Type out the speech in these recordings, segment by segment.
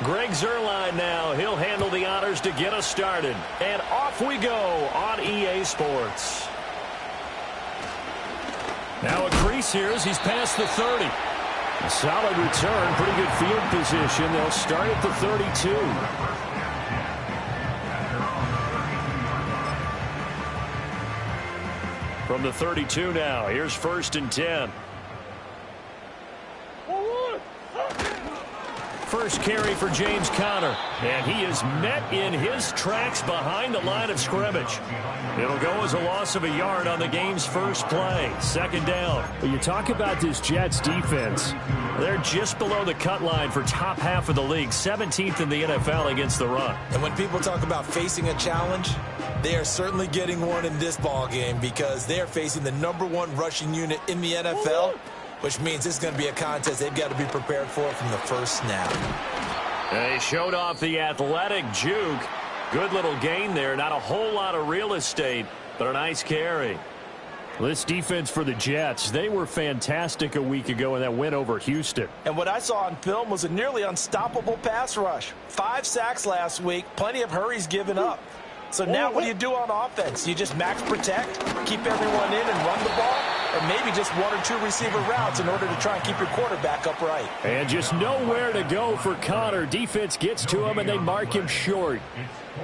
Greg Zuerlein now. He'll handle the honors to get us started. And off we go on EA Sports. Now a crease here as he's past the 30. A solid return, pretty good field position. They'll start at the 32. From the 32 now, here's 1st and 10. First carry for James Conner, and he is met in his tracks behind the line of scrimmage. It'll go as a loss of a yard on the game's first play. 2nd down. When you talk about this Jets defense, they're just below the cut line for top half of the league, 17th in the NFL against the run. And when people talk about facing a challenge, they are certainly getting one in this ball game because they are facing the #1 rushing unit in the NFL, which means it's going to be a contest they've got to be prepared for from the first snap. They showed off the athletic juke. Good little gain there. Not a whole lot of real estate, but a nice carry. This defense for the Jets, they were fantastic a week ago in that win over Houston. And what I saw on film was a nearly unstoppable pass rush. 5 sacks last week, plenty of hurries given up. So now what do you do on offense? You just max protect, keep everyone in and run the ball, or maybe just 1 or 2 receiver routes in order to try and keep your quarterback upright. And just nowhere to go for Conner. Defense gets to him, and they mark him short.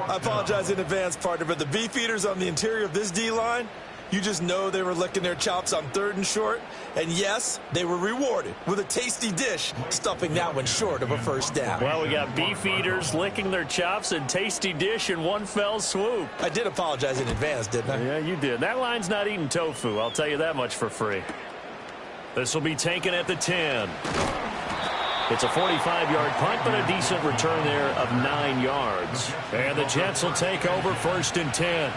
I apologize in advance, partner, but the beefeaters on the interior of this D-line, you just know they were licking their chops on 3rd and short. And, yes, they were rewarded with a tasty dish, stuffing that one short of a first down. Well, we got beef eaters licking their chops and tasty dish in one fell swoop. I did apologize in advance, didn't I? Yeah, you did. That line's not eating tofu. I'll tell you that much for free. This will be taken at the 10. It's a 45-yard punt, but a decent return there of 9 yards. And the Jets will take over 1st and 10.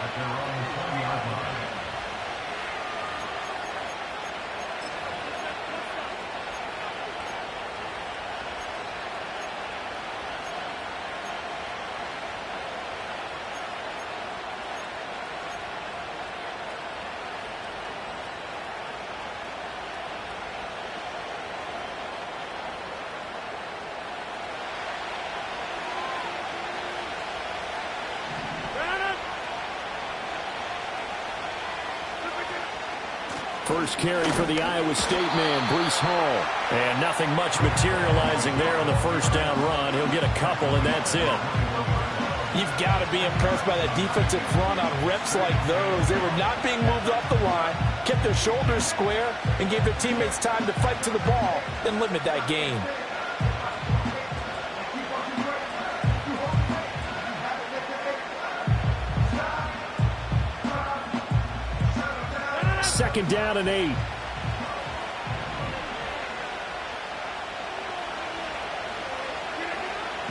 First carry for the Iowa State man, Breece Hall. And nothing much materializing there on the first down run. He'll get a couple, and that's it. You've got to be impressed by that defensive front on reps like those. They were not being moved off the line, kept their shoulders square, and gave their teammates time to fight to the ball and limit that gain. Second down and 8.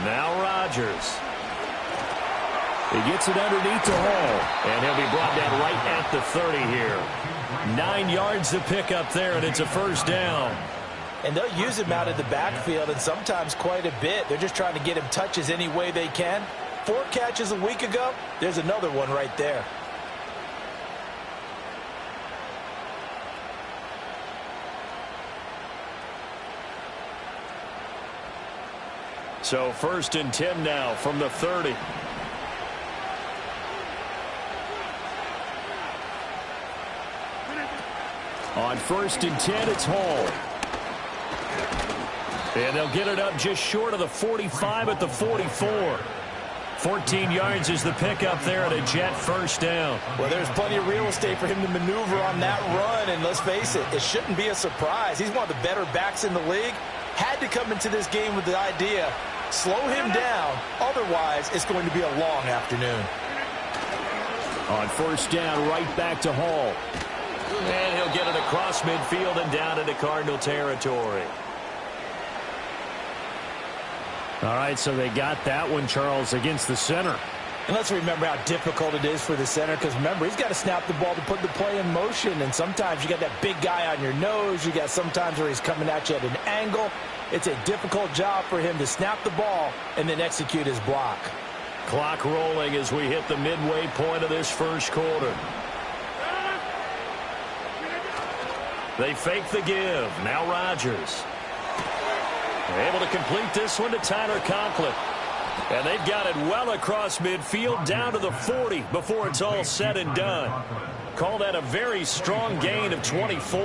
Now Rodgers. He gets it underneath to Hall. And he'll be brought down right at the 30 here. 9 yards to pick up there, and it's a first down. And they'll use him out of the backfield, and sometimes quite a bit. They're just trying to get him touches any way they can. 4 catches a week ago. There's another one right there. So 1st and 10 now from the 30. On 1st and 10, it's Hall. And they'll get it up just short of the 45 at the 44. 14 yards is the pickup there at a Jet first down. Well, there's plenty of real estate for him to maneuver on that run, and let's face it, it shouldn't be a surprise. He's one of the better backs in the league. Had to come into this game with the idea, slow him down, otherwise it's going to be a long afternoon. On 1st down, right back to Hall. And he'll get it across midfield and down into Cardinal territory. All right, so they got that one, Charles, against the center. And let's remember how difficult it is for the center, because remember, he's got to snap the ball to put the play in motion, and sometimes you got that big guy on your nose. You got sometimes where he's coming at you at an angle. It's a difficult job for him to snap the ball and then execute his block. Clock rolling as we hit the midway point of this first quarter. They fake the give. Now Rodgers. Able to complete this one to Tyler Conklin. And they've got it well across midfield down to the 40 before it's all said and done. Call that a very strong gain of 24.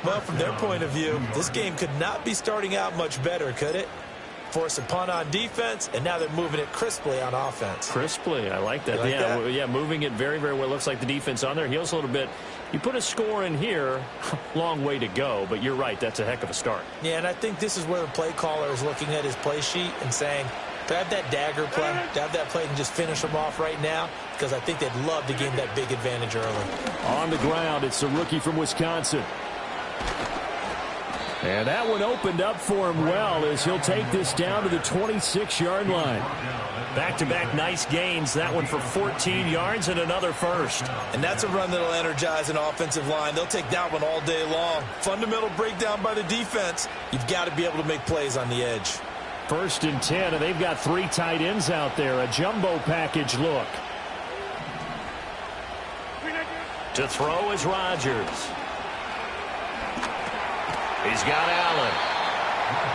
Well, from their point of view, this game could not be starting out much better, could it? Force a punt on defense, and now they're moving it crisply on offense. Crisply, I like that. Yeah, moving it very, very well. Looks like the defense on their heels a little bit. You put a score in here, long way to go, but you're right, that's a heck of a start. Yeah, and I think this is where the play caller is looking at his play sheet and saying, to have that dagger play, to have that play and just finish them off right now, because I think they'd love to gain that big advantage early. On the ground, it's the rookie from Wisconsin. And that one opened up for him well as he'll take this down to the 26-yard line. Back-to-back nice gains. That one for 14 yards and another first. And that's a run that'll energize an offensive line. They'll take that one all day long. Fundamental breakdown by the defense. You've got to be able to make plays on the edge. 1st and 10, and they've got 3 tight ends out there. A jumbo package look. To throw is Rodgers. He's got Allen.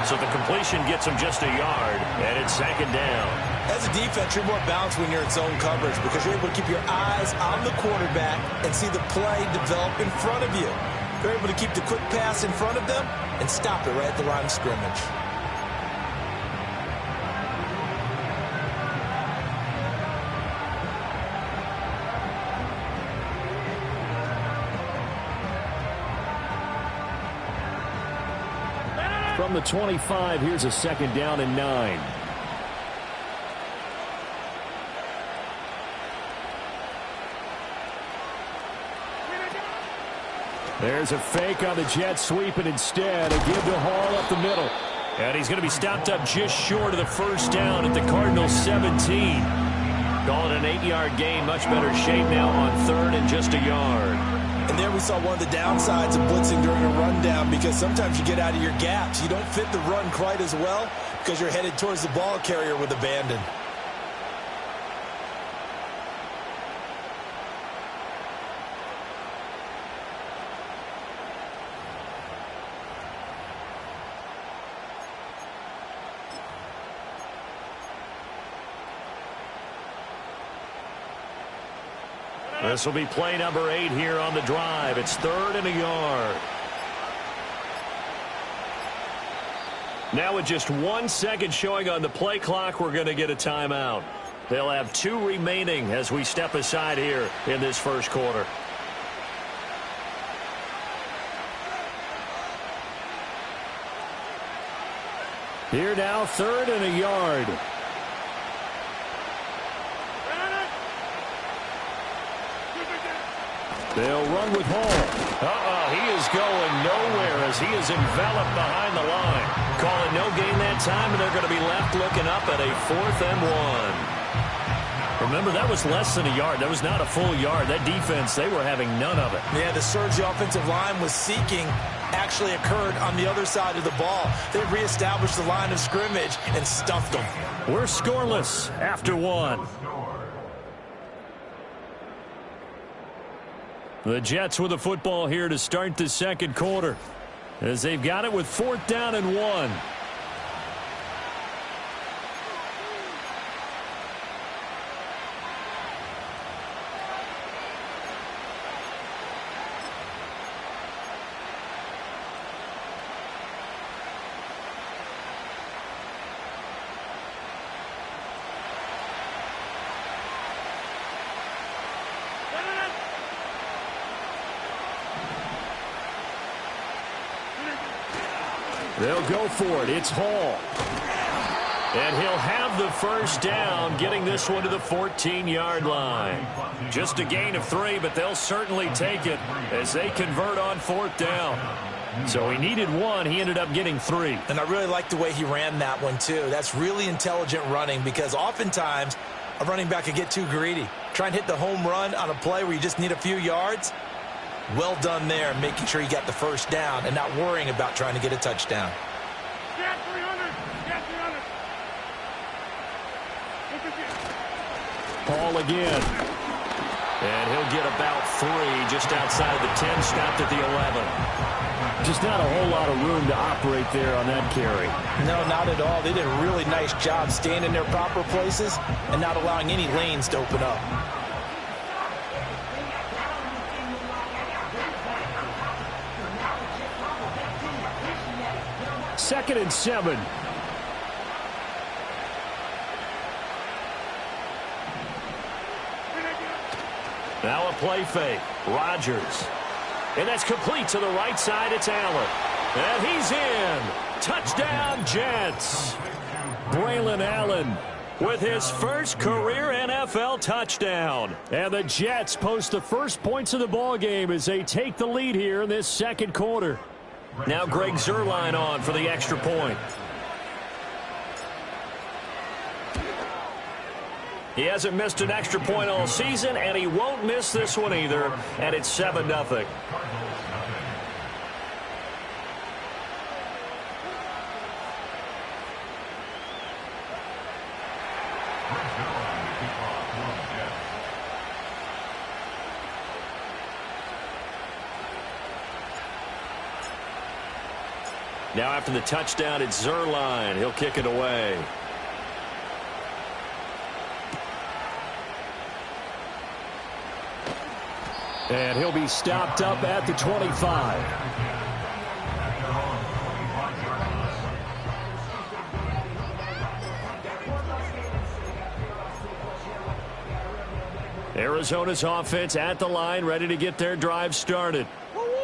So the completion gets him just a yard, and it's 2nd down. As a defense, you're more balanced when you're in zone coverage because you're able to keep your eyes on the quarterback and see the play develop in front of you. You're able to keep the quick pass in front of them and stop it right at the line of scrimmage. From the 25, here's a 2nd down and 9. There's a fake on the jet sweep, and instead a give to Hall up the middle. And he's going to be stopped up just short of the 1st down at the Cardinals' 17. Calling an 8-yard gain, much better shape now on 3rd and just a yard. And there we saw one of the downsides of blitzing during a rundown because sometimes you get out of your gaps. You don't fit the run quite as well because you're headed towards the ball carrier with abandon. This will be play number 8 here on the drive. It's 3rd and a yard. Now with just 1 second showing on the play clock, we're going to get a timeout. They'll have 2 remaining as we step aside here in this 1st quarter. Here now, 3rd and a yard. They'll run with Hall. He is going nowhere as he is enveloped behind the line. Calling no gain that time, and they're going to be left looking up at a 4th and 1. Remember, that was less than a yard. That was not a full yard. That defense, they were having none of it. Yeah, the surge the offensive line was seeking actually occurred on the other side of the ball. They reestablished the line of scrimmage and stuffed them. We're scoreless after 1. The Jets with the football here to start the 2nd quarter as they've got it with 4th down and 1. They'll go for it. It's Hall. And he'll have the 1st down, getting this one to the 14-yard line. Just a gain of 3, but they'll certainly take it as they convert on 4th down. So he needed 1. He ended up getting 3. And I really like the way he ran that one, too. That's really intelligent running because oftentimes a running back could get too greedy. Try and hit the home run on a play where you just need a few yards. Well done there, making sure you got the 1st down and not worrying about trying to get a touchdown. Hall again. And he'll get about 3 just outside of the 10, stopped at the 11. Just not a whole lot of room to operate there on that carry. No, not at all. They did a really nice job staying in their proper places and not allowing any lanes to open up. Second and 7. Now a play fake. Rodgers. And that's complete to the right side. It's Allen. And he's in. Touchdown, Jets. Braylon Allen With his first career NFL touchdown. And the Jets post the first points of the ball game as they take the lead here in this second quarter. Now Greg Zuerlein on for the extra point. He hasn't missed an extra point all season, and he won't miss this one either, and it's 7-0. Now after the touchdown, it's Zuerlein. He'll kick it away. And he'll be stopped up at the 25. Arizona's offense at the line, ready to get their drive started.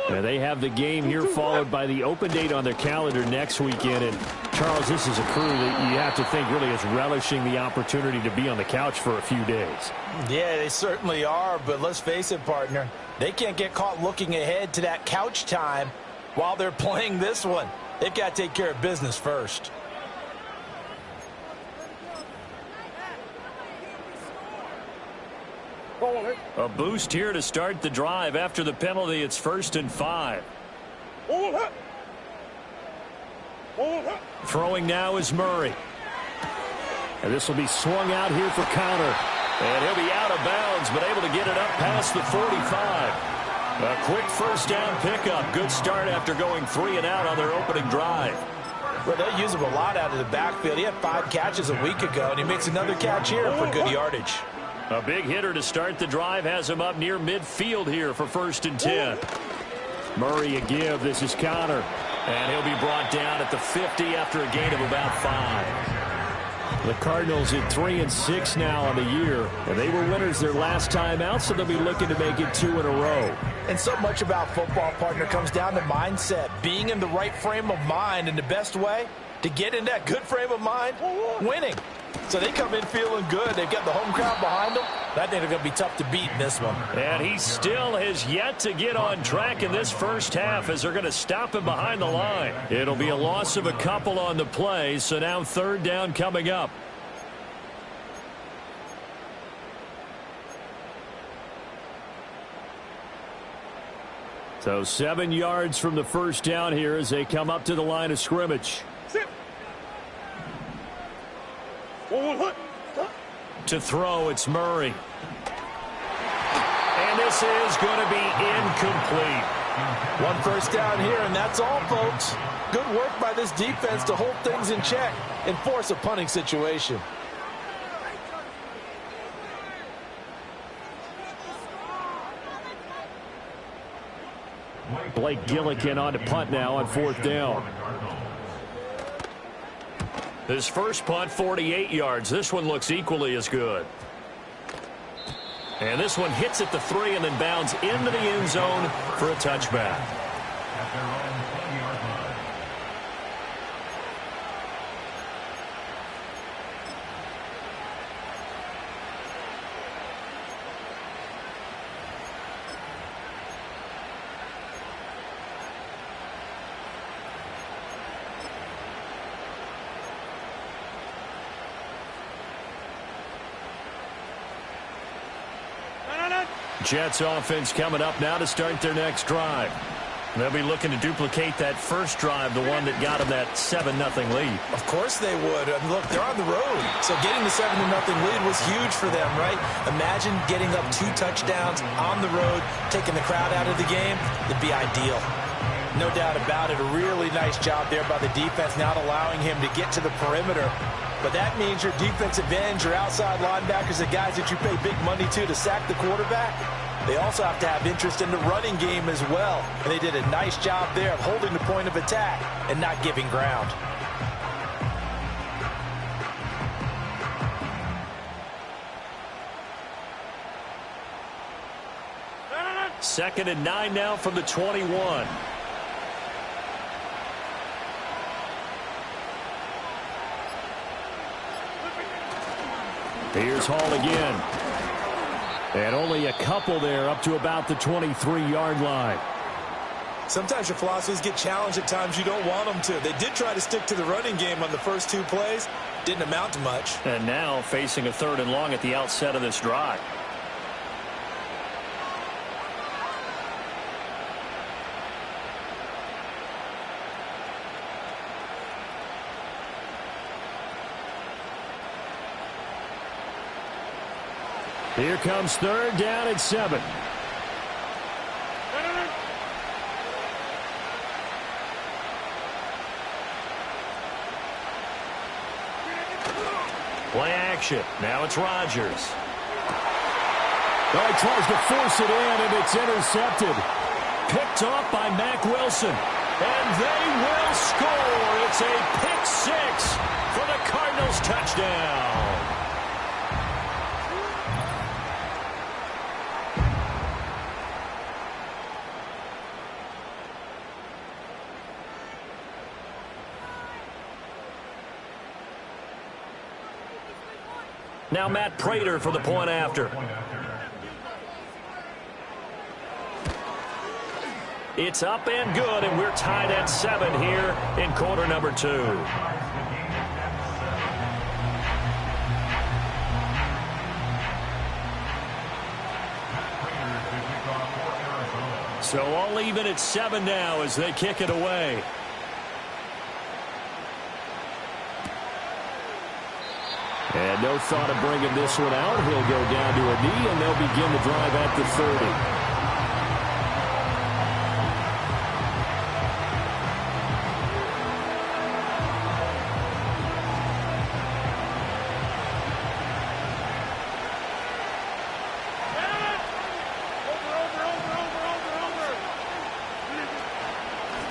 And they have the game here followed by the open date on their calendar next weekend. And, Charles, this is a crew that you have to think really is relishing the opportunity to be on the couch for a few days. Yeah, they certainly are, but let's face it, partner. They can't get caught looking ahead to that couch time while they're playing this one. They've got to take care of business first. A boost here to start the drive. After the penalty, it's 1st and 5. Throwing now is Murray. And this will be swung out here for counter. And he'll be out of bounds, but able to get it up past the 45. A quick first down pickup. Good start after going 3 and out on their opening drive. Well, they use him a lot out of the backfield. He had 5 catches a week ago, and he makes another catch here for good yardage. A big hitter to start the drive has him up near midfield here for 1st and 10. Murray a give. This is Connor. And he'll be brought down at the 50 after a gain of about 5. The Cardinals at 3 and 6 now on the year. And they were winners their last time out, so they'll be looking to make it 2 in a row. And so much about football, partner, comes down to mindset. Being in the right frame of mind, and the best way to get in that good frame of mind, winning. So they come in feeling good. They've got the home crowd behind them. I think they're going to be tough to beat in this one. And he still has yet to get on track in this first half as they're going to stop him behind the line. It'll be a loss of a couple on the play, so now 3rd down coming up. So 7 yards from the first down here as they come up to the line of scrimmage. To throw, it's Murray. And this is going to be incomplete. 1 first down here, and that's all, folks. Good work by this defense to hold things in check and force a punting situation. Blake Gillikin on to punt now on 4th down. His first punt, 48 yards. This one looks equally as good. And this one hits at the 3 and then bounds into the end zone for a touchback. Jets offense coming up now to start their next drive. They'll be looking to duplicate that first drive, the one that got them that 7-0 lead. Of course they would. I mean, look, they're on the road. So getting the 7-0 lead was huge for them, right? Imagine getting up 2 touchdowns on the road, taking the crowd out of the game. It'd be ideal. No doubt about it. A really nice job there by the defense, not allowing him to get to the perimeter. But that means your defensive ends, your outside linebackers, the guys that you pay big money to sack the quarterback, they also have to have interest in the running game as well. And they did a nice job there of holding the point of attack and not giving ground. Second and 9 now from the 21. Here's Hall again. And only a couple there up to about the 23-yard line. Sometimes your philosophies get challenged at times you don't want them to. They did try to stick to the running game on the first 2 plays. Didn't amount to much. And now facing a 3rd and long at the outset of this drive. Here comes 3rd down and 7. Play action. Now it's Rodgers. Well, he tries to force it in, and it's intercepted. Picked off by Mack Wilson. And they will score. It's a pick 6 for the Cardinals touchdown. Now Matt Prater for the point after. It's up and good, and we're tied at 7 here in quarter number 2. So all even at 7 now as they kick it away. And no thought of bringing this one out. He'll go down to a knee, and they'll begin the drive at the 30.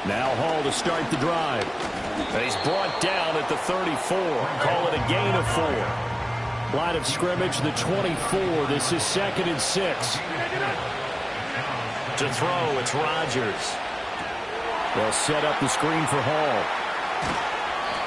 Now Hall to start the drive. He's brought down at the 34. Call it a gain of 4. Line of scrimmage, the 24. This is 2nd and 6. To throw, it's Rodgers. They'll set up the screen for Hall.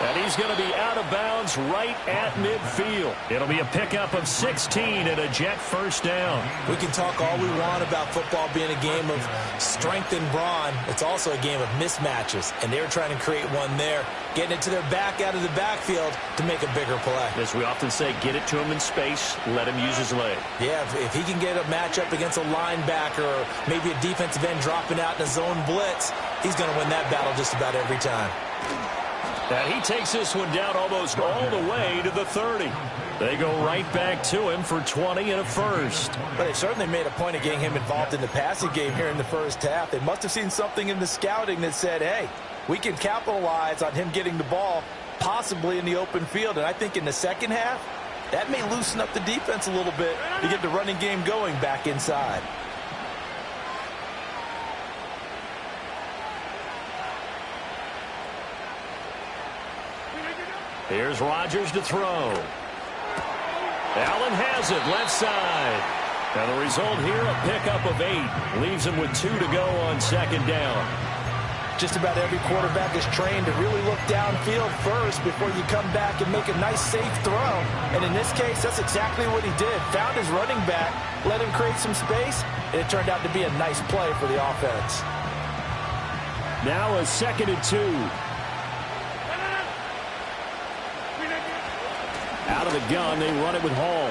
And he's going to be out of bounds right at midfield. It'll be a pickup of 16 and a Jet first down. We can talk all we want about football being a game of strength and brawn. It's also a game of mismatches, and they're trying to create one there, getting it to their back out of the backfield to make a bigger play. As we often say, get it to him in space, let him use his leg. Yeah, if he can get a matchup against a linebacker or maybe a defensive end dropping out in a zone blitz, he's going to win that battle just about every time. And he takes this one down almost all the way to the 30. They go right back to him for 20 and a first. But they certainly made a point of getting him involved in the passing game here in the first half. They must have seen something in the scouting that said, hey, we can capitalize on him getting the ball possibly in the open field. And I think in the second half, that may loosen up the defense a little bit to get the running game going back inside. Here's Rodgers to throw. Allen has it, left side. And the result here, a pickup of 8. Leaves him with 2 to go on second down. Just about every quarterback is trained to really look downfield first before you come back and make a nice, safe throw. And in this case, that's exactly what he did. Found his running back, let him create some space, and it turned out to be a nice play for the offense. Now a 2nd and 2. Out of the gun, they run it with Hall.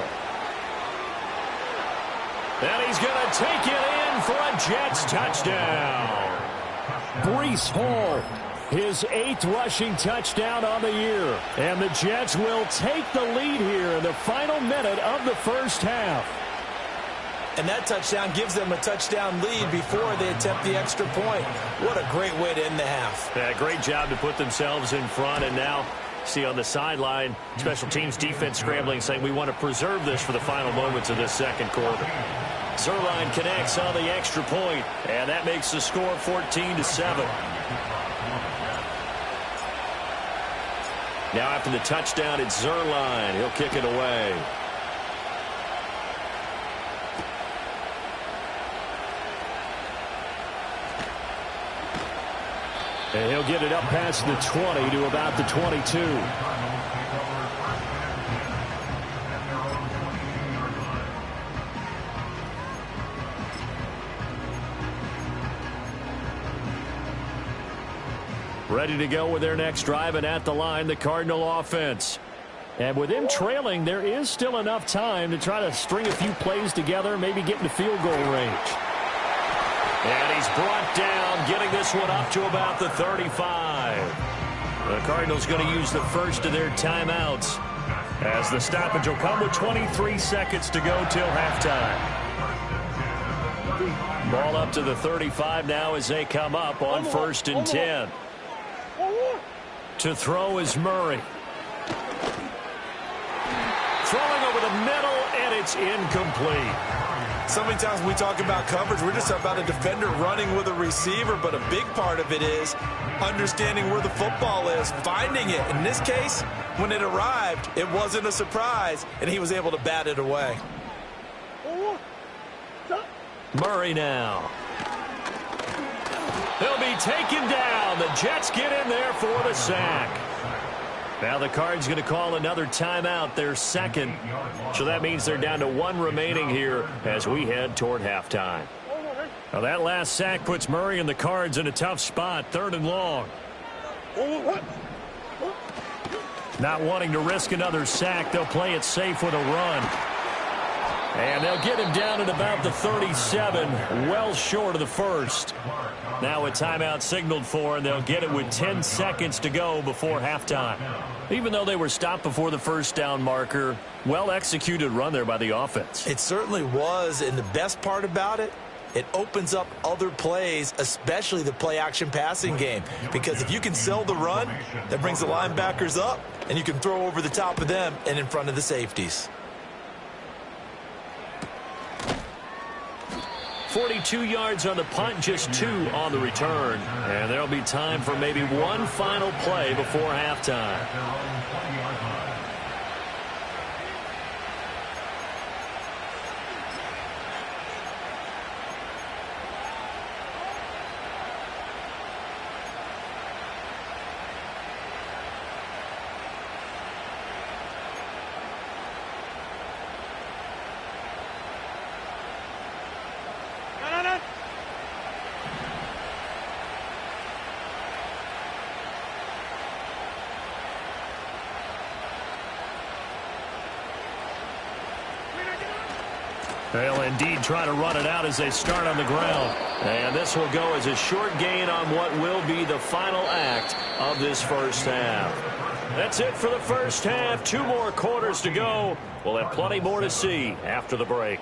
And he's going to take it in for a Jets touchdown. Breece Hall, his 8th rushing touchdown on the year. And the Jets will take the lead here in the final minute of the first half. And that touchdown gives them a touchdown lead before they attempt the extra point. What a great way to end the half. Yeah, great job to put themselves in front, and now see on the sideline, special teams defense scrambling, saying we want to preserve this for the final moments of this second quarter. Zerline connects on the extra point, and that makes the score 14-7. Now after the touchdown, it's Zerline. He'll kick it away. And he'll get it up past the 20 to about the 22. Ready to go with their next drive, and at the line, the Cardinal offense. And with him trailing, there is still enough time to try to string a few plays together, maybe get into field goal range. And he's brought down, getting this one up to about the 35. The Cardinals going to use the first of their timeouts, as the stoppage will come with 23 seconds to go till halftime. Ball up to the 35 now as they come up on 1st and 10. To throw is Murray. Throwing over the middle, and it's incomplete. So many times when we talk about coverage, we're just about a defender running with a receiver, but a big part of it is understanding where the football is, finding it. In this case, when it arrived, it wasn't a surprise, and he was able to bat it away. Murray now. He'll be taken down. The Jets get in there for the sack. Now the Cards going to call another timeout, their second. So that means they're down to 1 remaining here as we head toward halftime. Now that last sack puts Murray and the Cards in a tough spot, 3rd and long. Not wanting to risk another sack, they'll play it safe with a run. And they'll get him down at about the 37, well short of the first. Now a timeout signaled for, and they'll get it with 10 seconds to go before halftime. Even though they were stopped before the first down marker, well-executed run there by the offense. It certainly was, and the best part about it, it opens up other plays, especially the play-action passing game. Because if you can sell the run, that brings the linebackers up, and you can throw over the top of them and in front of the safeties. 42 yards on the punt, just 2 on the return. And there'll be time for maybe one final play before halftime. They'll indeed try to run it out as they start on the ground. And this will go as a short gain on what will be the final act of this first half. That's it for the first half. 2 more quarters to go. We'll have plenty more to see after the break.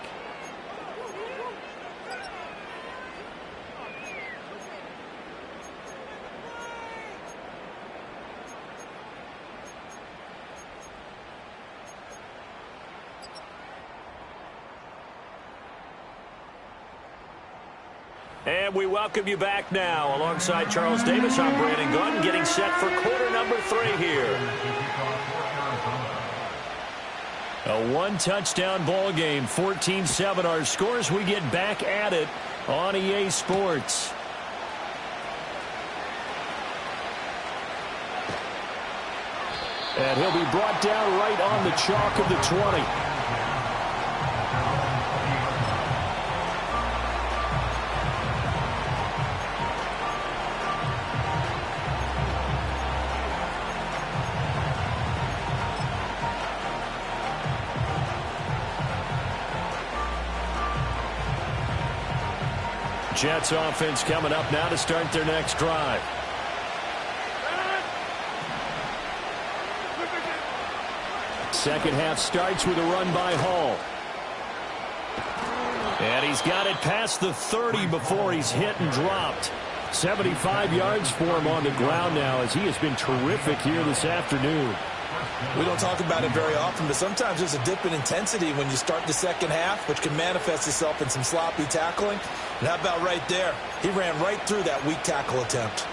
And we welcome you back now. Alongside Charles Davis, I'm Brandon Gunn, getting set for quarter number 3 here. A 1-touchdown ball game, 14-7 our scores. We get back at it on EA Sports. And he'll be brought down right on the chalk of the 20. Jets offense coming up now to start their next drive. Second half starts with a run by Hall. And he's got it past the 30 before he's hit and dropped. 75 yards for him on the ground now as he has been terrific here this afternoon. We don't talk about it very often, but sometimes there's a dip in intensity when you start the second half, which can manifest itself in some sloppy tackling. And how about right there? He ran right through that weak tackle attempt.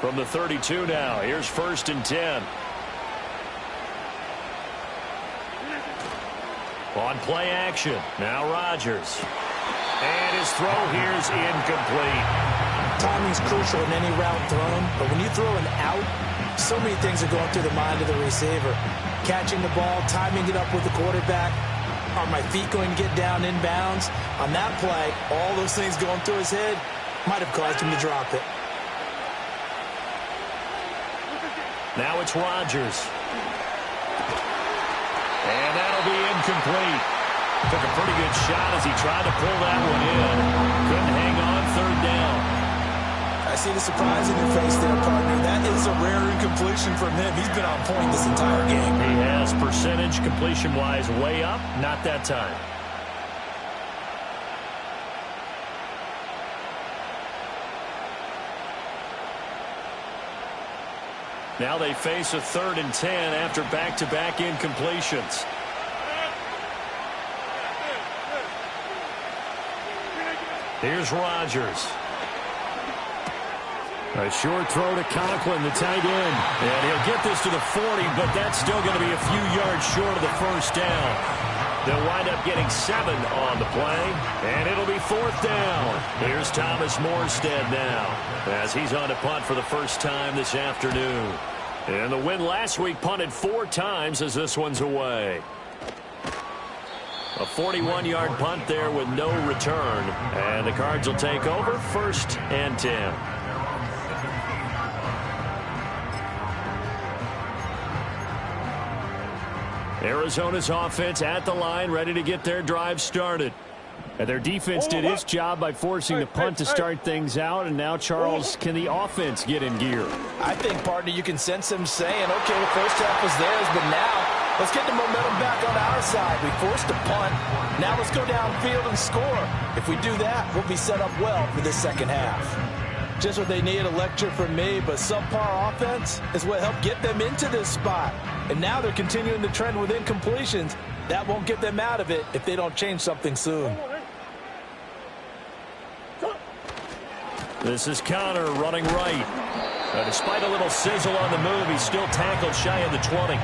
From the 32 now, here's 1st and 10. On play action, now Rodgers. And his throw here is incomplete. Timing's crucial in any route thrown, but when you throw an out, so many things are going through the mind of the receiver. Catching the ball, timing it up with the quarterback. Are my feet going to get down inbounds? On that play, all those things going through his head might have caused him to drop it. Now it's Rodgers. And that'll be incomplete. Took a pretty good shot as he tried to pull that one in. Couldn't hang on 3rd down. I see the surprise in your face there, partner. That is a rare incompletion from him. He's been on point this entire game. He has percentage completion-wise way up. Not that time. Now they face a 3rd and 10 after back-to-back incompletions. Here's Rodgers. A short throw to Conklin, the tight end. And he'll get this to the 40, but that's still going to be a few yards short of the 1st down. They'll wind up getting 7 on the play, and it'll be 4th down. Here's Thomas Morstead now, as he's on to punt for the first time this afternoon. And the win last week punted 4 times as this one's away. A 41-yard punt there with no return. And the Cards will take over 1st and 10. Arizona's offense at the line, ready to get their drive started. And their defense did its job by forcing the punt to start things out. And now, Charles, can the offense get in gear? I think, partner, you can sense them saying, okay, the first half was theirs, but now let's get the momentum back on our side. We forced a punt. Now let's go downfield and score. If we do that, we'll be set up well for this second half. Just what they need, a lecture from me, but subpar offense is what helped get them into this spot. And now they're continuing the trend with incompletions. That won't get them out of it if they don't change something soon. This is Connor running right. Despite a little sizzle on the move, he's still tackled shy of the 20.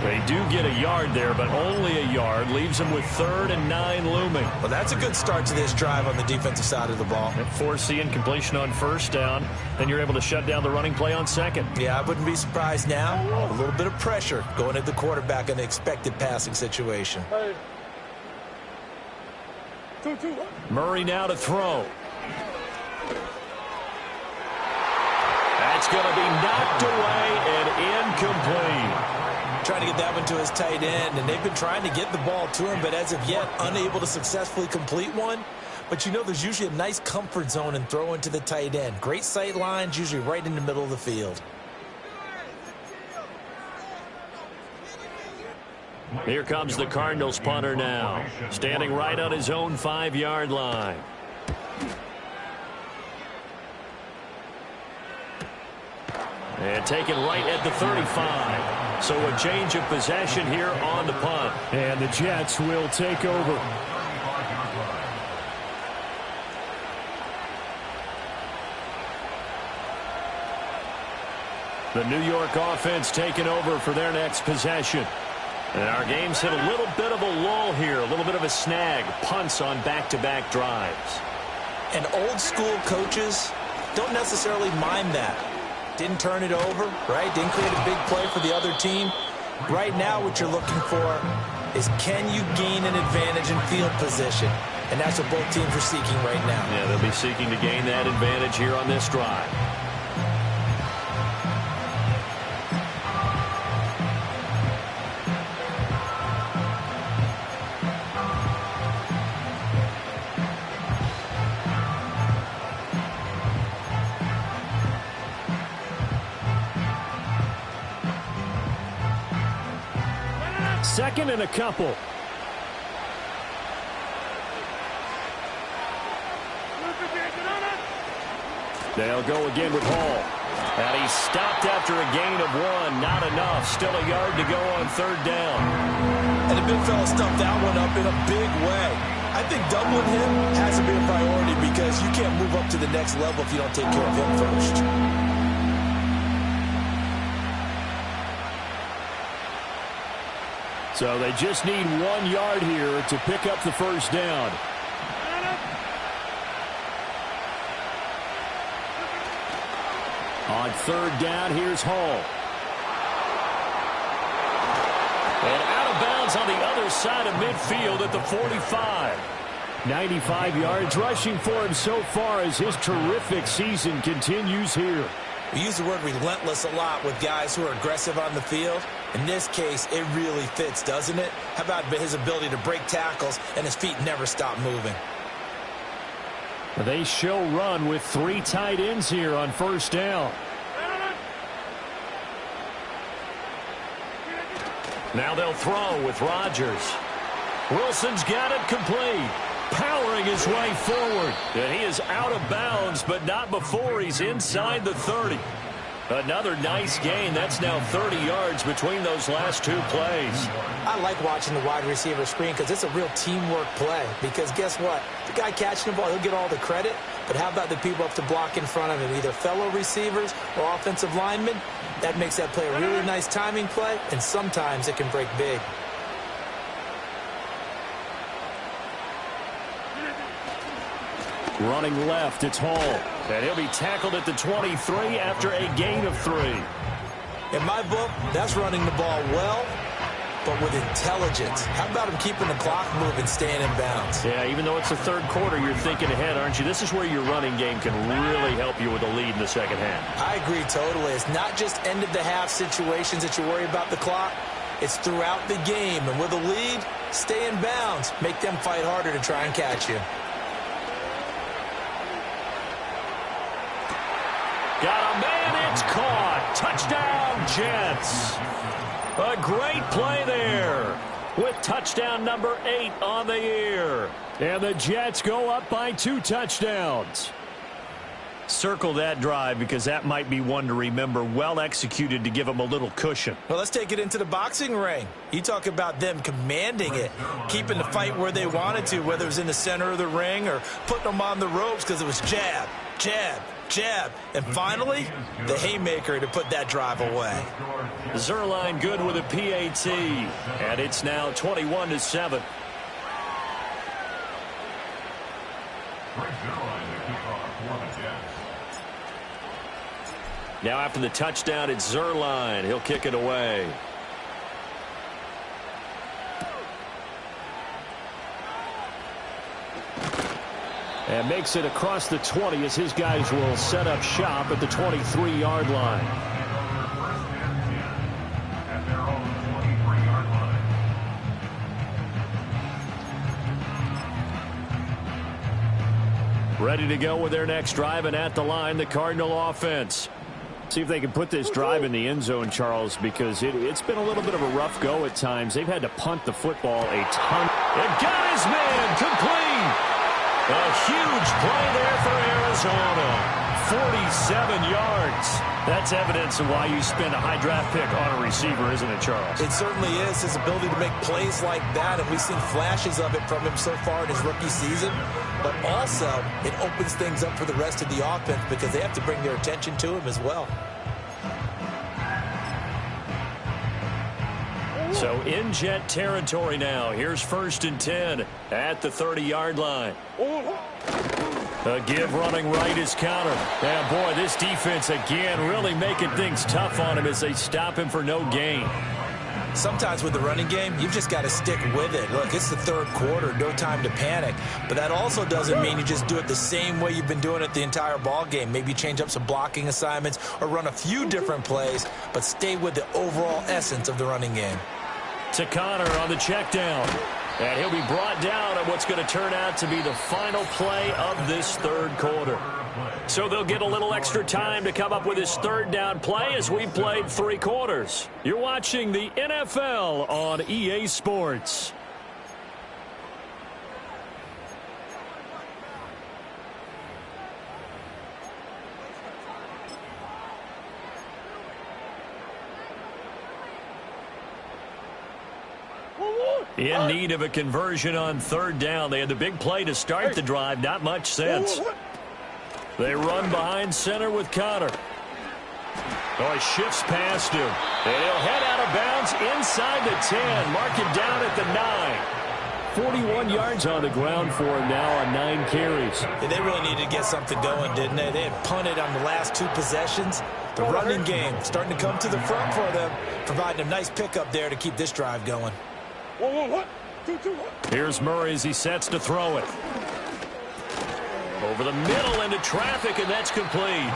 They do get a yard there, but only a yard. Leaves them with 3rd and 9 looming. Well, that's a good start to this drive on the defensive side of the ball. Force the incompletion on 1st down. Then you're able to shut down the running play on 2nd. Yeah, I wouldn't be surprised now. A little bit of pressure going at the quarterback in the expected passing situation. Murray now to throw. That's going to be knocked away and incomplete. Trying to get that one to his tight end, and they've been trying to get the ball to him, but as of yet, unable to successfully complete one. But you know there's usually a nice comfort zone in throwing to the tight end. Great sight lines, usually right in the middle of the field. Here comes the Cardinals punter now, standing right on his own 5-yard line. And taken right at the 35. So a change of possession here on the punt. And the Jets will take over. The New York offense taking over for their next possession. And our game's hit a little bit of a lull here, a little bit of a snag. Punts on back-to-back drives. And old school coaches don't necessarily mind that. Didn't turn it over, right? Didn't create a big play for the other team. Right now what you're looking for is can you gain an advantage in field position? And that's what both teams are seeking right now. Yeah, they'll be seeking to gain that advantage here on this drive. 2nd and a couple. They'll go again with Hall. And he stopped after a gain of 1. Not enough. Still a yard to go on 3rd down. And the big fella stuffed that one up in a big way. I think doubling him has to be a priority because you can't move up to the next level if you don't take care of him first. So they just need 1 yard here to pick up the first down. On 3rd down, here's Hall. And out of bounds on the other side of midfield at the 45. 95 yards rushing for him so far as his terrific season continues here. We use the word relentless a lot with guys who are aggressive on the field. In this case, it really fits, doesn't it? How about his ability to break tackles and his feet never stop moving? They show run with 3 tight ends here on 1st down. Now they'll throw with Rodgers. Wilson's got it complete. Powering his way forward. And he is out of bounds, but not before he's inside the 30. Another nice gain. That's now 30 yards between those last 2 plays. I like watching the wide receiver screen because it's a real teamwork play. Because guess what? The guy catching the ball, he'll get all the credit. But how about the people up to block in front of him, either fellow receivers or offensive linemen? That makes that play a really nice timing play, and sometimes it can break big. Running left, it's Hall. And he'll be tackled at the 23 after a gain of 3. In my book, that's running the ball well, but with intelligence. How about him keeping the clock moving, staying in bounds? Yeah, even though it's the 3rd quarter, you're thinking ahead, aren't you? This is where your running game can really help you with a lead in the 2nd half. I agree totally. It's not just end-of-the-half situations that you worry about the clock. It's throughout the game. And with a lead, stay in bounds. Make them fight harder to try and catch you. Got a man, it's caught. Touchdown, Jets. A great play there with touchdown number 8 on the year. And the Jets go up by 2 touchdowns. Circle that drive because that might be one to remember. Well executed to give them a little cushion. Well, let's take it into the boxing ring. You talk about them commanding it, keeping the fight where they wanted to, whether it was in the center of the ring or putting them on the ropes because it was jab, jab, jab, and finally, the haymaker to put that drive away. Zerline good with a PAT, and it's now 21-7. Now after the touchdown, it's Zerline. He'll kick it away. And makes it across the 20 as his guys will set up shop at the 23-yard line. Ready to go with their next drive, and at the line, the Cardinal offense. See if they can put this drive in the end zone, Charles, because it's been a little bit of a rough go at times. They've had to punt the football a ton. And got his man complete. A huge play there for Arizona. 47 yards. That's evidence of why you spend a high draft pick on a receiver, isn't it, Charles? It certainly is. His ability to make plays like that, and we've seen flashes of it from him so far in his rookie season. But also, it opens things up for the rest of the offense because they have to bring their attention to him as well. So in Jet territory now. Here's 1st and 10 at the 30-yard line. A give running right is counter. And boy, this defense again really making things tough on him as they stop him for no gain. Sometimes with the running game, you've just got to stick with it. Look, it's the 3rd quarter, no time to panic. But that also doesn't mean you just do it the same way you've been doing it the entire ball game. Maybe change up some blocking assignments or run a few different plays, but stay with the overall essence of the running game. To Connor on the check down. And he'll be brought down at what's going to turn out to be the final play of this 3rd quarter. So they'll get a little extra time to come up with his third down play as we've played 3 quarters. You're watching the NFL on EA Sports. In need of a conversion on third down. They had the big play to start the drive. Not much sense. They run behind center with Connor. Oh, he shifts past him. And he'll head out of bounds inside the 10. Mark it down at the 9. 41 yards on the ground for him now on 9 carries. And they really needed to get something going, didn't they? They had punted on the last 2 possessions. The running game starting to come to the front for them, providing a nice pickup there to keep this drive going. Here's Murray as he sets to throw it. Over the middle into traffic, and that's complete.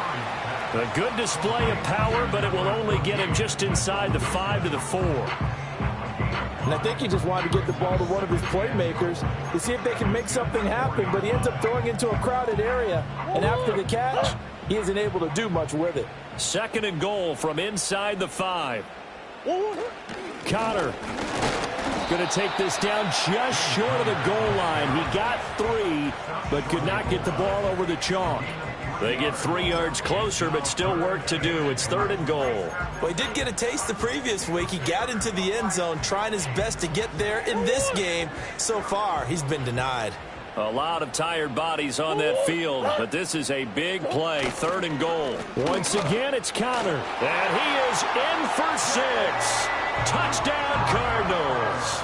A good display of power, but it will only get him just inside the 5 to the 4. And I think he just wanted to get the ball to one of his playmakers to see if they can make something happen, but he ends up throwing into a crowded area, and after the catch, he isn't able to do much with it. 2nd and goal from inside the 5. Connor going to take this down just short of the goal line. He got 3, but could not get the ball over the chalk. They get 3 yards closer, but still work to do. It's 3rd and goal. Well, he did get a taste the previous week. He got into the end zone, trying his best to get there in this game. So far, he's been denied. A lot of tired bodies on that field, but this is a big play. 3rd and goal. Once again, it's Connor. And he is in for 6. Touchdown, Cardinals.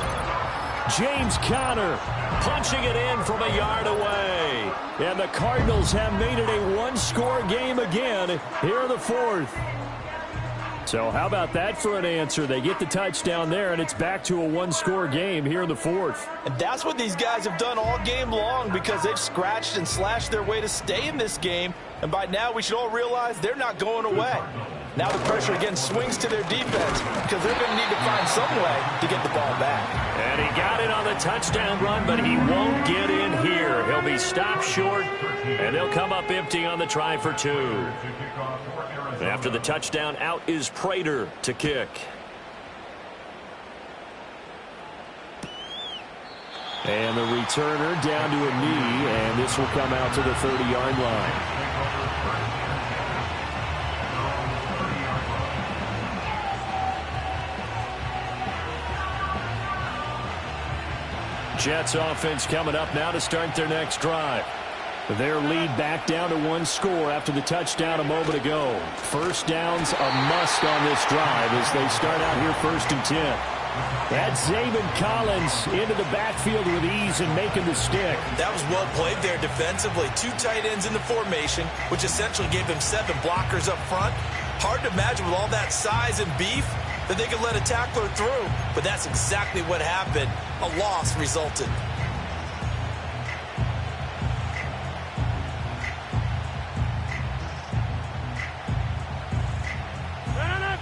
James Conner punching it in from a yard away. And the Cardinals have made it a 1-score game again here in the 4th. So how about that for an answer? They get the touchdown there, and it's back to a 1-score game here in the 4th. And that's what these guys have done all game long, because they've scratched and slashed their way to stay in this game. And by now, we should all realize they're not going away. Now the pressure again swings to their defense, because they're going to need to find some way to get the ball back. And he got it on the touchdown run, but he won't get in here. He'll be stopped short, and they'll come up empty on the try for 2. After the touchdown, out is Prater to kick. And the returner down to a knee, and this will come out to the 30-yard line. Jets offense coming up now to start their next drive. Their lead back down to 1 score after the touchdown a moment ago. First down's a must on this drive as they start out here 1st and 10. That's Zaven Collins into the backfield with ease and making the stick. That was well played there defensively. 2 tight ends in the formation, which essentially gave them 7 blockers up front. Hard to imagine with all that size and beef that they could let a tackler through, but that's exactly what happened. A loss resulted.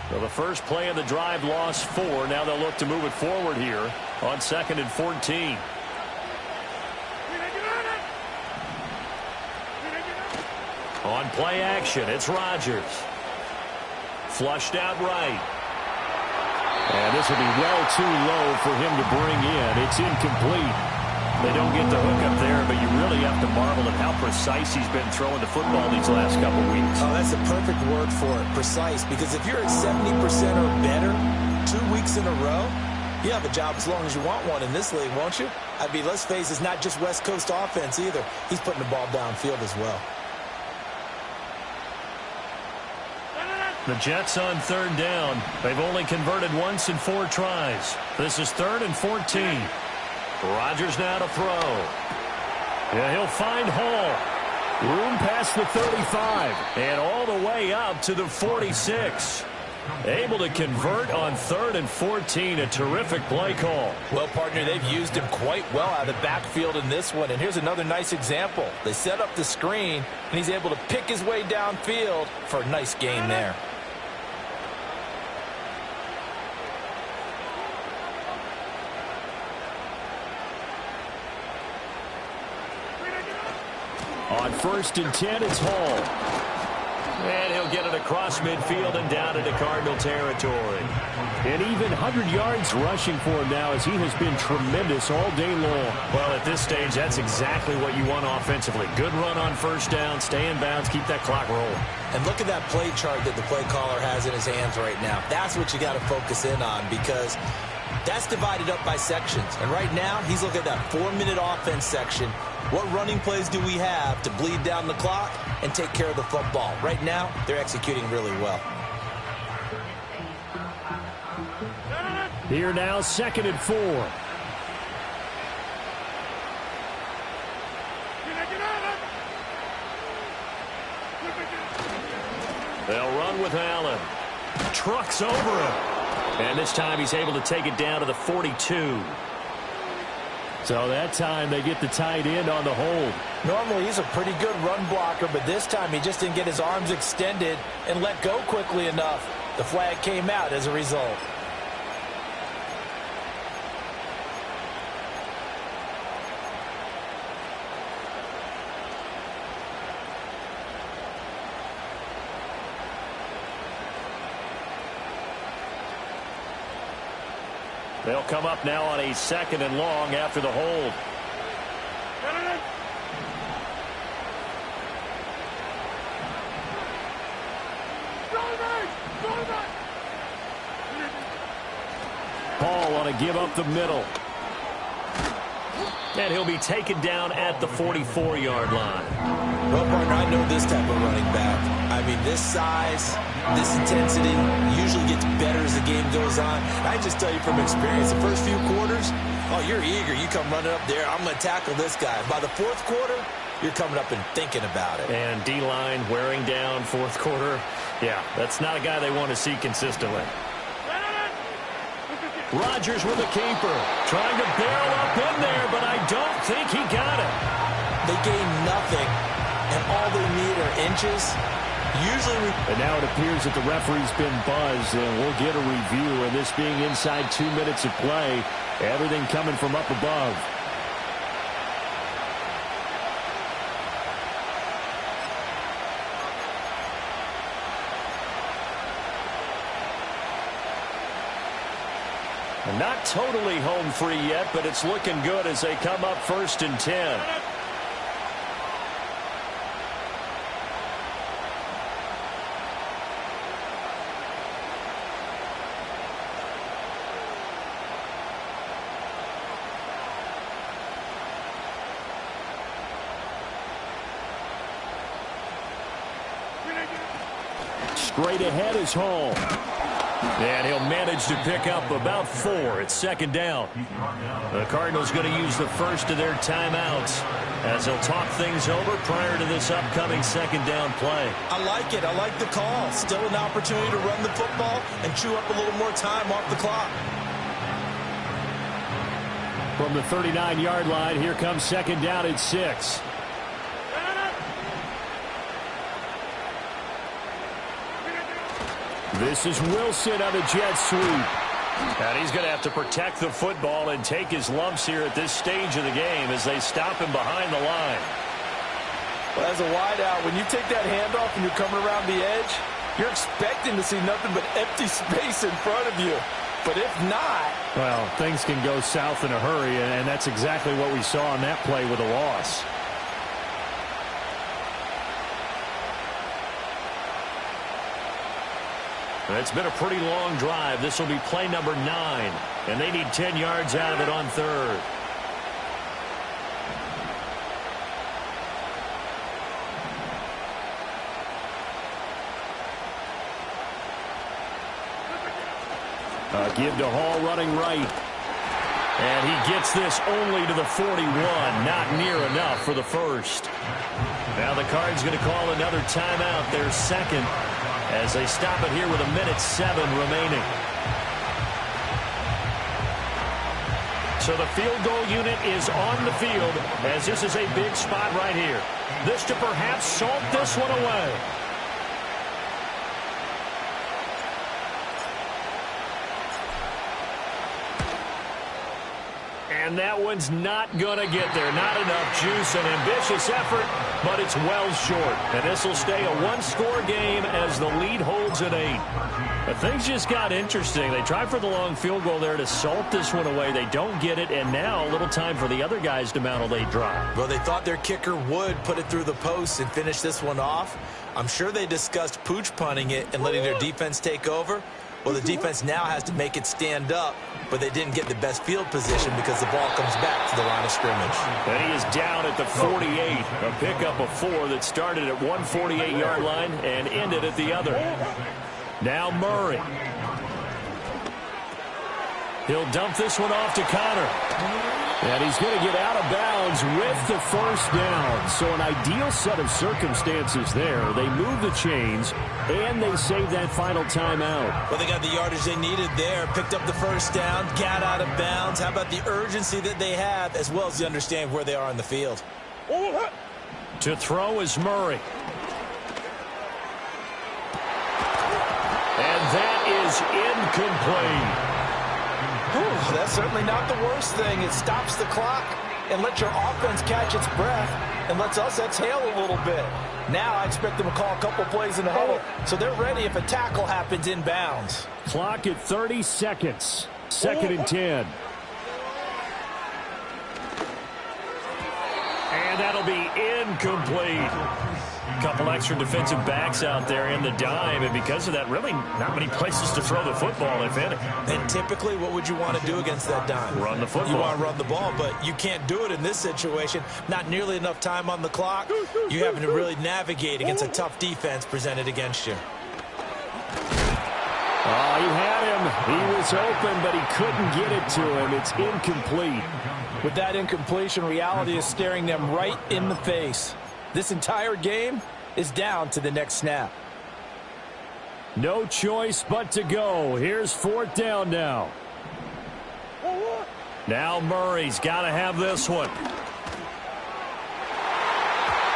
Well, the first play of the drive lost 4. Now they'll look to move it forward here on 2nd and 14. On play action, it's Rodgers. Flushed out right. And this will be well too low for him to bring in. It's incomplete. They don't get the hook up there, but you really have to marvel at how precise he's been throwing the football these last couple weeks. Oh, that's the perfect word for it, precise, because if you're at 70% or better 2 weeks in a row, you have a job as long as you want one in this league, won't you? I mean, let's face it, it's not just West Coast offense either. He's putting the ball downfield as well. The Jets on 3rd down. They've only converted once in 4 tries. This is 3rd and 14. Rodgers now to throw. Yeah, he'll find Hall. Room past the 35 and all the way up to the 46. Able to convert on 3rd and 14. A terrific play call. Well, partner, they've used him quite well out of the backfield in this one. And here's another nice example. They set up the screen, and he's able to pick his way downfield for a nice gain there. On 1st and 10, it's Hall. And he'll get it across midfield and down into Cardinal territory. And even 100 yards rushing for him now, as he has been tremendous all day long. Well, at this stage, that's exactly what you want offensively. Good run on 1st down, stay in bounds, keep that clock rolling. And look at that play chart that the play caller has in his hands right now. That's what you got to focus in on, because that's divided up by sections. And right now, he's looking at that 4-minute offense section. What running plays do we have to bleed down the clock and take care of the football? Right now, they're executing really well. Here now, 2nd and 4. They'll run with Allen. Trucks over him. And this time he's able to take it down to the 42. So that time they get the tight end on the hold. Normally he's a pretty good run blocker, but this time he just didn't get his arms extended and let go quickly enough. The flag came out as a result. They'll come up now on a 2nd and long after the hold. Hall on a give up the middle. And he'll be taken down at the 44-yard line. Well, partner, I know this type of running back. I mean, this size, this intensity usually gets better as the game goes on. I just tell you from experience, the first few quarters, oh, you're eager. You come running up there, I'm going to tackle this guy. By the 4th quarter, you're coming up and thinking about it. And D-line wearing down 4th quarter. Yeah, that's not a guy they want to see consistently. Rodgers with a keeper. Trying to barrel up in there, but I don't think he got it. They gain nothing, and all they need are inches. And now it appears that the referee's been buzzed, and we'll get a review. And this being inside 2 minutes of play, everything coming from up above. Not totally home free yet, but it's looking good as they come up 1st and 10. Straight ahead is Hall. And he'll manage to pick up about 4. It's 2nd down. The Cardinals going to use the first of their timeouts as they'll talk things over prior to this upcoming 2nd down play. I like it. I like the call. Still an opportunity to run the football and chew up a little more time off the clock. From the 39-yard line, here comes 2nd down at 6. This is Wilson on a jet sweep. And he's going to have to protect the football and take his lumps here at this stage of the game as they stop him behind the line. Well, as a wideout, when you take that handoff and you're coming around the edge, you're expecting to see nothing but empty space in front of you. But if not... Well, things can go south in a hurry, and that's exactly what we saw on that play with a loss. It's been a pretty long drive. This will be play number 9, and they need 10 yards out of it on 3rd. Give to Hall running right. And he gets this only to the 41. Not near enough for the first. Now the Cards going to call another timeout, their 2nd, as they stop it here with 1:07 remaining. So the field goal unit is on the field, as this is a big spot right here. This to perhaps salt this one away. And that one's not going to get there. Not enough juice. An ambitious effort, but it's well short. And this will stay a one-score game as the lead holds at 8. But things just got interesting. They tried for the long field goal there to salt this one away. They don't get it, and now a little time for the other guys to mount a late drive. Well, they thought their kicker would put it through the post and finish this one off. I'm sure they discussed pooch punting it and letting their defense take over. Well, the defense now has to make it stand up, but they didn't get the best field position because the ball comes back to the line of scrimmage. And he is down at the 48. A pickup of 4 that started at one 48-yard line and ended at the other. Now Murray. He'll dump this one off to Connor. And he's going to get out of bounds with the first down. So an ideal set of circumstances there. They move the chains, and they save that final timeout. Well, they got the yardage they needed there. Picked up the first down, got out of bounds. How about the urgency that they have, as well as the understanding where they are on the field? To throw is Murray. And that is incomplete. That's certainly not the worst thing. It stops the clock and lets your offense catch its breath and lets us exhale a little bit. Now I expect them to call a couple plays in the huddle, so they're ready if a tackle happens inbounds. Clock at 30 seconds. 2nd and 10. And that'll be incomplete. A couple extra defensive backs out there in the dime, and because of that, really not many places to throw the football, if any. And typically, what would you want to do against that dime? Run the football. You want to run the ball, but you can't do it in this situation. Not nearly enough time on the clock. You having to really navigate against a tough defense presented against you. Oh, he had him. He was open, but he couldn't get it to him. It's incomplete. With that incompletion, reality is staring them right in the face. This entire game is down to the next snap. No choice but to go. Here's 4th down now. Now Murray's got to have this one.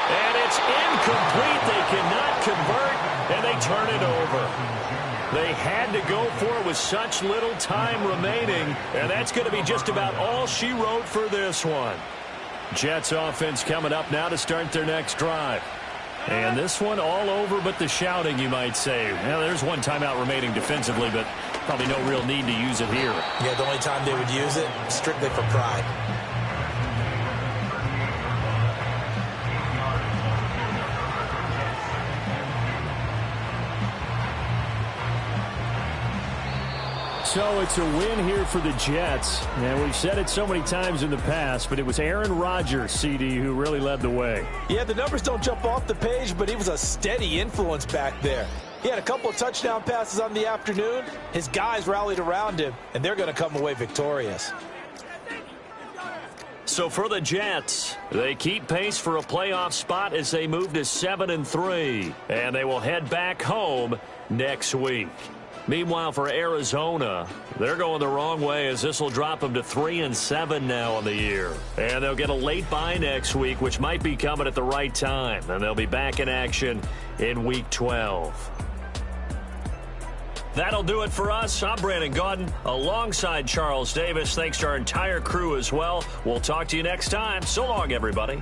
And it's incomplete. They cannot convert, and they turn it over. They had to go for it with such little time remaining, and that's going to be just about all she wrote for this one. Jets offense coming up now to start their next drive. And this one all over but the shouting, you might say. Well, there's one timeout remaining defensively, but probably no real need to use it here. Yeah, the only time they would use it, strictly for pride. So it's a win here for the Jets. And we've said it so many times in the past, but it was Aaron Rodgers, CD, who really led the way. Yeah, the numbers don't jump off the page, but he was a steady influence back there. He had a couple of touchdown passes on the afternoon. His guys rallied around him, and they're going to come away victorious. So for the Jets, they keep pace for a playoff spot as they move to 7-3. And they will head back home next week. Meanwhile, for Arizona, they're going the wrong way as this will drop them to 3-7 now on the year. And they'll get a late bye next week, which might be coming at the right time. And they'll be back in action in Week 12. That'll do it for us. I'm Brandon Gaudin alongside Charles Davis. Thanks to our entire crew as well. We'll talk to you next time. So long, everybody.